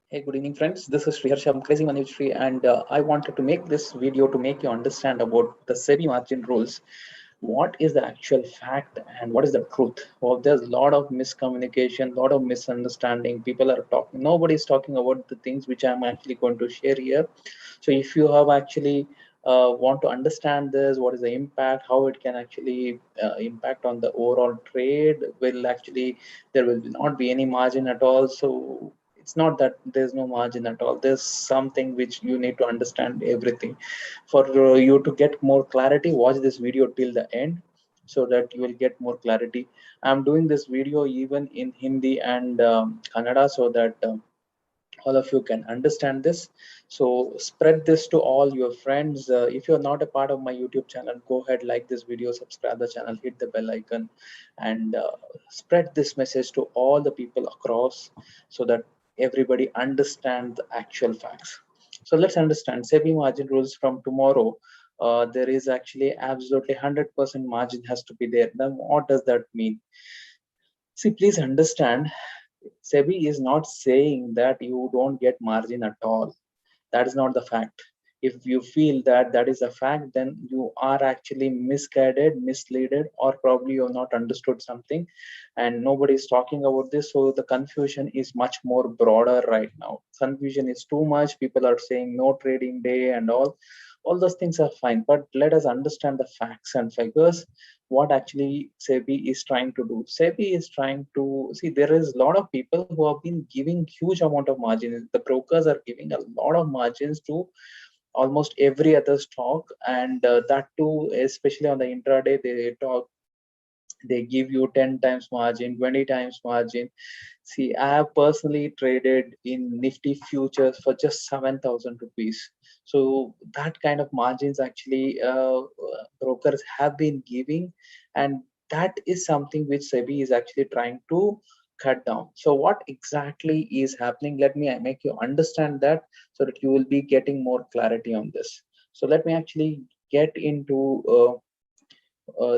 Hey, good evening, friends. This is Sriharsh. I'm Crazy Manujri, and I wanted to make this video to make you understand about the SEBI margin rules. What is the actual fact and what is the truth? Well, there's a lot of miscommunication, a lot of misunderstanding. People are talking, nobody's talking about the things which I'm actually going to share here. So, if you have actually want to understand this, what is the impact, how it can actually impact on the overall trade, will actually there will not be any margin at all. So it's not that there's no margin at all. There's something which you need to understand everything. For you to get more clarity, watch this video till the end so that you will get more clarity. I'm doing this video even in Hindi and Kannada so that all of you can understand this. So spread this to all your friends. If you're not a part of my YouTube channel, go ahead, like this video, subscribe the channel, hit the bell icon, and spread this message to all the people across so that everybody understand the actual facts. So let's understand SEBI margin rules from tomorrow. There is actually absolutely 100% margin has to be there. Then what does that mean? See, please understand, SEBI is not saying that you don't get margin at all. That is not the fact. If you feel that that is a fact, then you are actually misguided, misleaded, or probably you have not understood something, and nobody is talking about this. So the confusion is much more broader right now. Confusion is too much. People are saying no trading day and all. All those things are fine, but let us understand the facts and figures. What actually SEBI is trying to do? SEBI is trying to see, there is a lot of people who have been giving huge amount of margins. The brokers are giving a lot of margins to almost every other stock, and that too, especially on the intraday, they give you 10 times margin, 20 times margin. See, I have personally traded in Nifty futures for just 7,000 rupees. So that kind of margins actually brokers have been giving, and that is something which SEBI is actually trying to cut down. So what exactly is happening? Let me make you understand that so that you will be getting more clarity on this. So let me actually get into uh,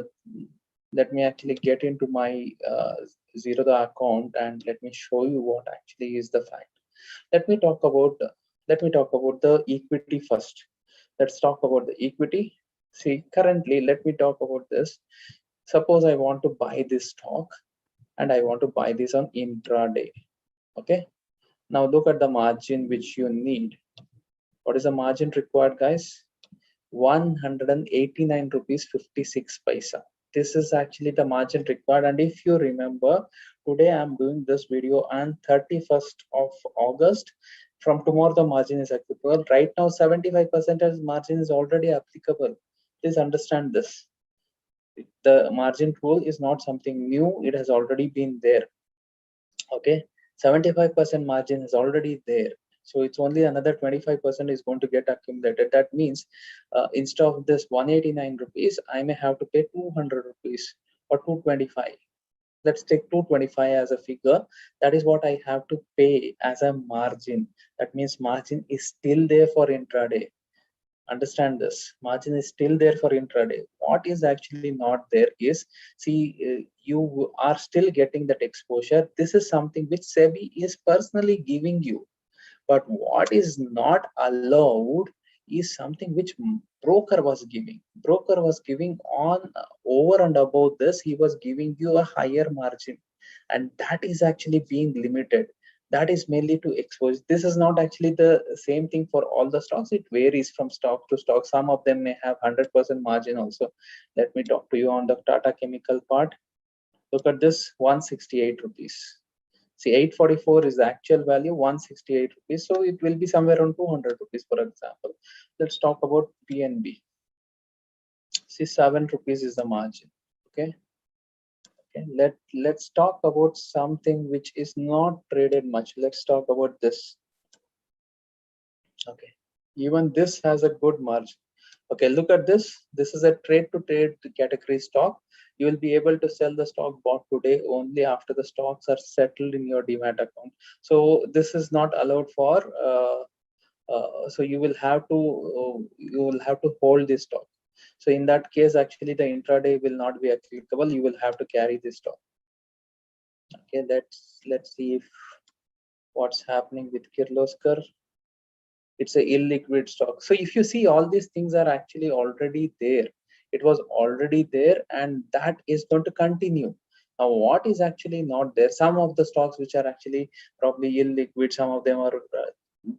let me actually get into my Zerodha account and let me show you what actually is the fact. Let me talk about the equity first. Let's talk about the equity. See, currently, let me talk about this. Suppose I want to buy this stock and I want to buy this on intraday. Okay. Now look at the margin which you need. What is the margin required, guys? 189 rupees 56 paisa. This is actually the margin required, and if you remember, today I'm doing this video on 31st of August. From tomorrow the margin is applicable. Right now 75% margin is already applicable. Please understand this. The margin rule is not something new, it has already been there. Okay, 75% margin is already there, so it's only another 25% is going to get accumulated. That means instead of this 189 rupees, I may have to pay 200 rupees or 225. Let's take 225 as a figure. That is what I have to pay as a margin. That means margin is still there for intraday. Understand this, margin is still there for intraday. What is actually not there is, see, you are still getting that exposure. This is something which SEBI is personally giving you, but what is not allowed is something which broker was giving. Broker was giving on over and above this, he was giving you a higher margin, and that is actually being limited. That is mainly to expose. This is not actually the same thing for all the stocks. It varies from stock to stock. Some of them may have 100% margin also. Let me talk to you on the Tata Chemical part. Look at this, 168 rupees. See, 844 is the actual value, 168 rupees. So it will be somewhere around 200 rupees, for example. Let's talk about PNB. See, 7 rupees is the margin. Okay. Okay. Let's talk about something which is not traded much. Let's talk about this. Okay. Even this has a good margin. Okay, look at this. This is a trade to trade category stock. You will be able to sell the stock bought today only after the stocks are settled in your demat account. So this is not allowed for. So you will have to hold this stock. So in that case, actually the intraday will not be applicable. You will have to carry this stock. Okay, let's see if What's happening with Kirloskar? It's a illiquid stock. So if you see, all these things are actually already there. It was already there, and that is going to continue. Now what is actually not there, some of the stocks which are actually probably illiquid, some of them are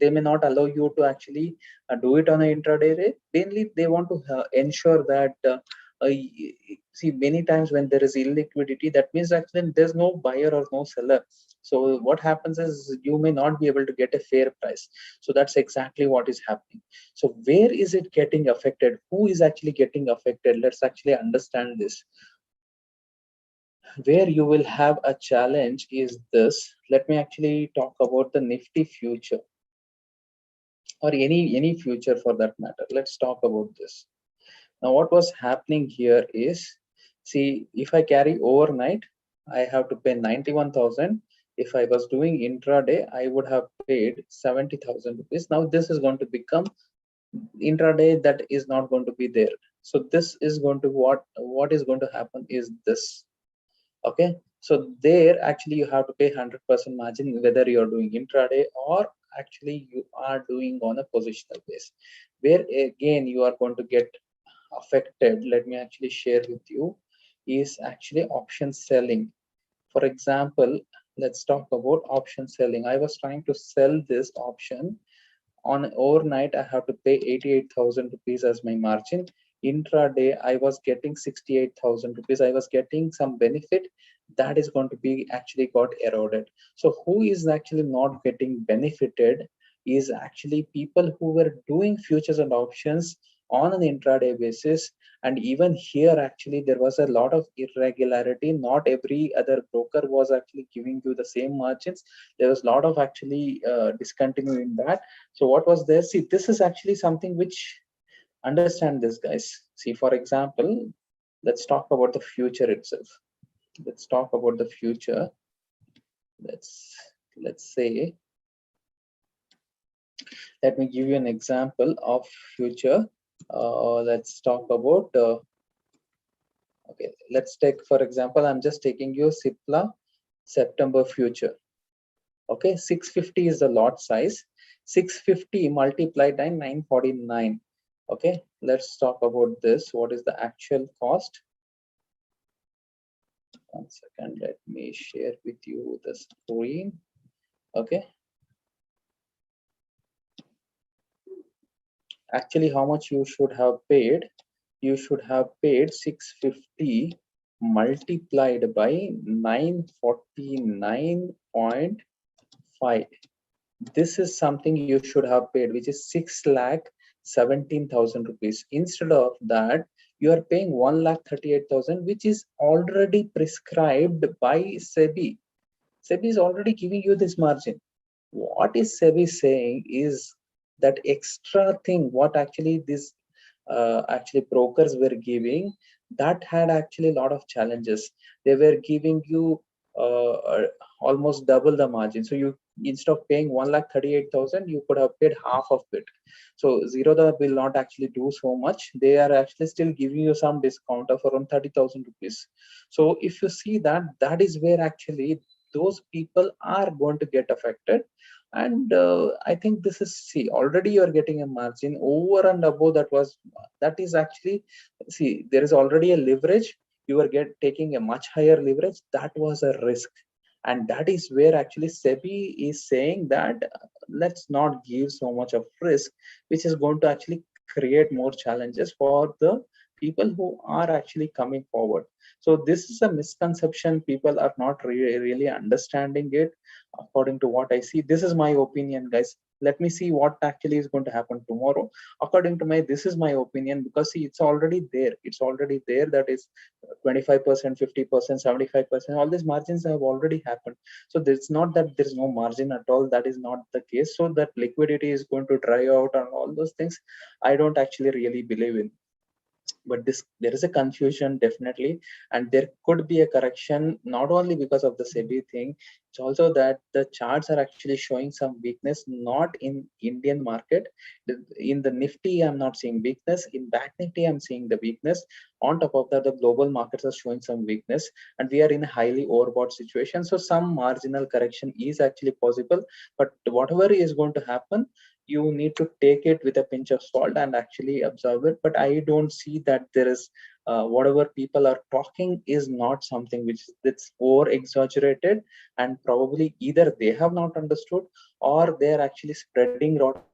they may not allow you to actually do it on an intraday rate. Mainly they want to ensure that see, many times when there is illiquidity, that means actually there's no buyer or no seller. So what happens is you may not be able to get a fair price. So that's exactly what is happening. So where is it getting affected? Who is actually getting affected? Let's actually understand this. Where you will have a challenge is this. Let me actually talk about the Nifty future, or any future for that matter. Let's talk about this. Now what was happening here is, see, if I carry overnight, I have to pay 91,000. If I was doing intraday, I would have paid 70,000 rupees. Now this is going to become intraday, that is not going to be there. So this is going to, what is going to happen is this. Okay, so there actually you have to pay 100% margin, whether you're doing intraday or actually you are doing on a positional base. Where again you are going to get affected, let me actually share with you, is actually option selling. For example, let's talk about option selling. I was trying to sell this option on overnight. I have to pay 88,000 rupees as my margin. Intraday I was getting 68,000 rupees. I was getting some benefit that is going to be actually got eroded. So who is actually not getting benefited is actually people who were doing futures and options on an intraday basis. And even here actually there was a lot of irregularity. Not every other broker was actually giving you the same margins. There was a lot of actually discontinuing that. So what was there? See, this is actually something which, understand this, guys. See, for example, let's talk about the future itself. Let's talk about the future. Let's say, let me give you an example of future. Let's talk about okay, let's take, for example, I'm just taking you Cipla September future. Okay, 650 is the lot size. 650 multiplied by 949. Okay, let's talk about this. What is the actual cost? 1 second, let me share with you the screen. Okay, actually how much you should have paid? You should have paid 650 multiplied by 949.5. This is something you should have paid, which is 6,17,000 rupees. Instead of that, you are paying 1,38,000, which is already prescribed by SEBI. SEBI is already giving you this margin. What is SEBI saying is that extra thing, what actually this actually brokers were giving, that had actually a lot of challenges. They were giving you almost double the margin. So you, instead of paying 1,38,000, you could have paid half of it. So Zerodha will not actually do so much. They are actually still giving you some discount of around 30,000 rupees. So if you see that, that is where actually those people are going to get affected. And I think this is, see, already you are getting a margin over and above that was, that is actually, see, there is already a leverage. You are taking a much higher leverage. That was a risk. And that is where actually SEBI is saying that let's not give so much of risk, which is going to actually create more challenges for the people who are actually coming forward. So this is a misconception. People are not really understanding it. According to what I see, this is my opinion, guys. Let me see what actually is going to happen tomorrow. According to my, this is my opinion, because see, it's already there. It's already there. That is 25%, 50%, 75%. All these margins have already happened. So it's not that there's no margin at all. That is not the case. So that liquidity is going to dry out and all those things, I don't actually really believe in. but this there is a confusion definitely, and there could be a correction not only because of the SEBI thing. It's also that the charts are actually showing some weakness, not in Indian market. In the Nifty I'm not seeing weakness, in Back Nifty I'm seeing the weakness. On top of that, the global markets are showing some weakness, and we are in a highly overbought situation, so some marginal correction is actually possible. But whatever is going to happen, you need to take it with a pinch of salt and actually observe it. But I don't see that there is whatever people are talking is not something which that's over exaggerated, and probably either they have not understood or they are actually spreading a lot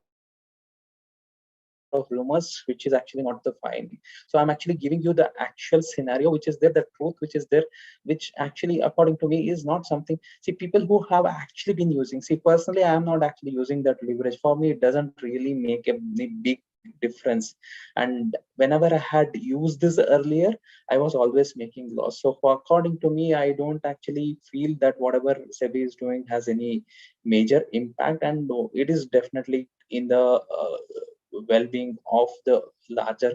of rumors which is actually not the finding. So I'm actually giving you the actual scenario which is there, the truth which is there, which actually according to me is not something. See, people who have actually been using, see, personally I am not actually using that leverage. For me it doesn't really make a big difference. And whenever I had used this earlier, I was always making loss. So for according to me, I don't actually feel that whatever SEBI is doing has any major impact. And no, it is definitely in the well-being of the larger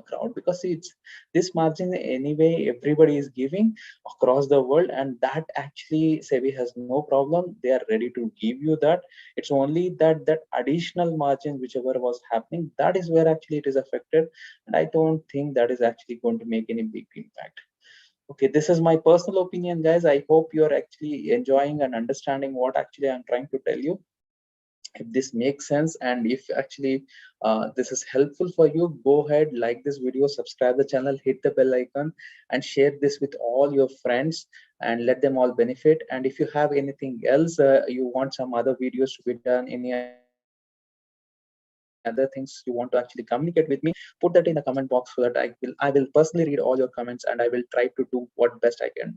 crowd, because it's this margin anyway everybody is giving across the world, and that actually SEBI has no problem, they are ready to give you that. It's only that that additional margin whichever was happening, that is where actually it is affected, and I don't think that is actually going to make any big impact. Okay, this is my personal opinion, guys. I hope you're actually enjoying and understanding what actually I'm trying to tell you. If this makes sense, and if actually this is helpful for you, go ahead, like this video, subscribe the channel, hit the bell icon, and share this with all your friends, and let them all benefit. And if you have anything else, you want some other videos to be done, any other things you want to actually communicate with me, put that in the comment box so that I will personally read all your comments, and I will try to do what best I can do.